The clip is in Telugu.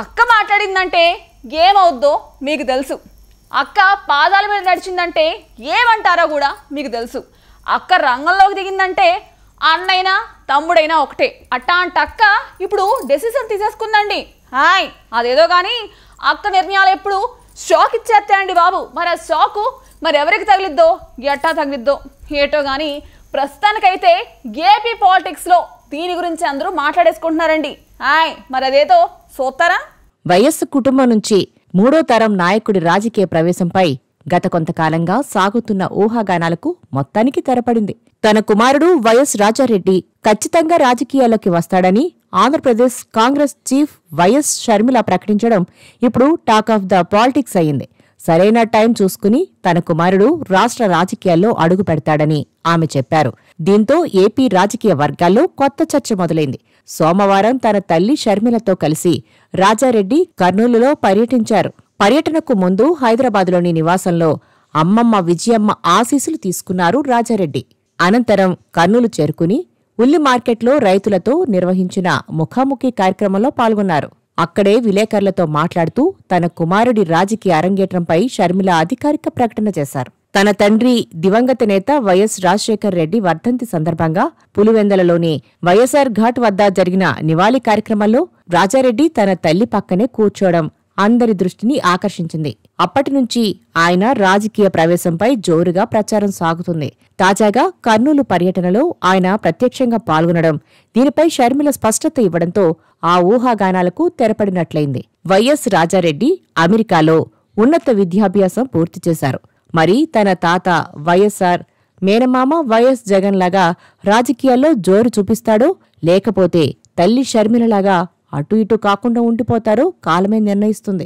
అక్క మాట్లాడిందంటే ఏమవుద్దో మీకు తెలుసు. అక్క పాదాల మీద నడిచిందంటే ఏమంటారో కూడా మీకు తెలుసు. అక్క రంగంలోకి దిగిందంటే అన్నైనా తమ్ముడైనా ఒకటే. అట్టాంటి అక్క ఇప్పుడు డెసిషన్ తీసేసుకుందండి. హాయ్ అదేదో కానీ అక్క నిర్ణయాలు ఎప్పుడు షాక్ ఇచ్చేస్తాయండి బాబు. మరి ఆ షాకు మరి ఎవరికి తగిలిద్దో ఎట్టా తగిలిద్దో ఏటో కానీ ప్రస్తుతానికైతే ఏపీ పాలిటిక్స్లో దీని గురించి అందరూ మాట్లాడేసుకుంటున్నారండి. హాయ్ మరి అదేదో చూస్తారా? వైఎస్ కుటుంబం నుంచి మూడో తరం నాయకుడి రాజకీయ ప్రవేశంపై గత కొంతకాలంగా సాగుతున్న ఊహాగానాలకు మొత్తానికి తెరపడింది. తన కుమారుడు వైఎస్ రాజారెడ్డి ఖచ్చితంగా రాజకీయాల్లోకి వస్తాడని ఆంధ్రప్రదేశ్ కాంగ్రెస్ చీఫ్ వైఎస్ షర్మిల ప్రకటించడం ఇప్పుడు టాక్ ఆఫ్ ద పాలిటిక్స్ అయింది. సరైన టైం చూసుకుని తన కుమారుడు రాష్ట్ర రాజకీయాల్లో అడుగు పెడతాడని ఆమె చెప్పారు. దీంతో ఏపీ రాజకీయ వర్గాల్లో కొత్త చర్చ మొదలైంది. సోమవారం తన తల్లి షర్మిలతో కలిసి రాజారెడ్డి కర్నూలులో పర్యటించారు. పర్యటనకు ముందు హైదరాబాద్లోని నివాసంలో అమ్మమ్మ విజయమ్మ ఆశీస్సులు తీసుకున్నారు రాజారెడ్డి. అనంతరం కర్నూలు చేరుకుని ఉల్లి మార్కెట్లో రైతులతో నిర్వహించిన ముఖాముఖి కార్యక్రమంలో పాల్గొన్నారు. అక్కడే విలేకరులతో మాట్లాడుతూ తన కుమారుడి రాజకీయ అరంగేట్రంపై షర్మిల అధికారిక ప్రకటన చేశారు. తన తండ్రి దివంగత నేత వైఎస్ రాజశేఖర్ రెడ్డి వర్ధంతి సందర్భంగా పులివెందలలోని వైఎస్ఆర్ ఘాట్ వద్ద జరిగిన నివాళి కార్యక్రమంలో రాజారెడ్డి తన తల్లి పక్కనే కూర్చోవడం అందరి దృష్టిని ఆకర్షించింది. అప్పటినుంచి ఆయన రాజకీయ ప్రవేశంపై జోరుగా ప్రచారం సాగుతుంది. తాజాగా కర్నూలు పర్యటనలో ఆయన ప్రత్యక్షంగా పాల్గొనడం, దీనిపై షర్మిల స్పష్టత ఇవ్వడంతో ఆ ఊహాగానాలకు తెరపడినట్లయింది. వైఎస్ రాజారెడ్డి అమెరికాలో ఉన్నత విద్యాభ్యాసం పూర్తి చేశారు. మరి తన తాత వైఎస్ఆర్, మేనమామ వైఎస్ జగన్లాగా రాజకీయాల్లో జోరు చూపిస్తాడో లేకపోతే తల్లి షర్మిలలాగా అటు ఇటు కాకుండా ఉండిపోతారో కాలమే నిర్ణయిస్తుంది.